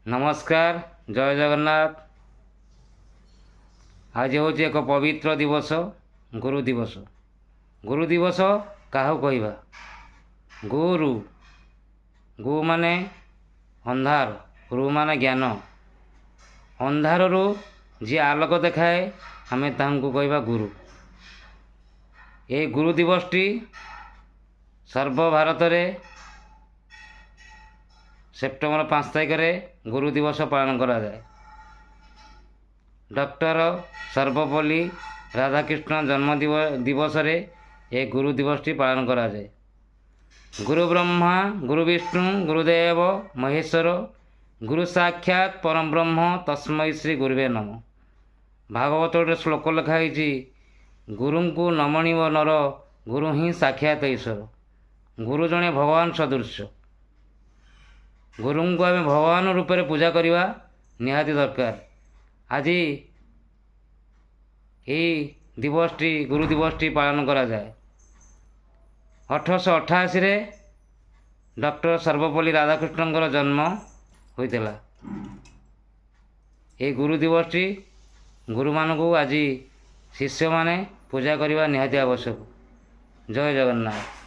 नमस्कार जय जगन्नाथ। आज हूँ एक पवित्र दिवस गुरु दिवस। गुरु दिवस क्या कहवा गुरु गु माने अंधार रु माने ज्ञान अंधार रु जी आलोक देखाए आमे तांको कहवा गुरु। ये गुरु दिवसटी सर्व भारत में सेप्टेम्बर 5 तारिख में गुरु दिवस पालन करा जाए। डॉक्टर सर्वपल्ली राधाकृष्ण जन्म दिवस रे ये गुरु दिवसटी पालन करा जाए। गुरु ब्रह्मा गुरु विष्णु गुरुदेव महेश्वर गुरु साक्षात परम ब्रह्म तस्मै श्री गुरुवे नमः। भागवत गोटे श्लोक लिखाई गुरु को नमणीव नर गुरु ही साक्षात ईश्वर। गुरु जड़े भगवान सदृश। गुरु को आम भगवान रूप में पूजा करवा निहाती दरकार। आज यही दिवसटी गुरु दिवसटी पालन करा जाए। 1888 रे डॉक्टर सर्वपल्ली राधाकृष्णन जन्म होइतिला। ये गुरु दिवसटी गुरु मानक आज शिष्य माने पूजा करवा निहाती आवश्यक। जय जगन्नाथ।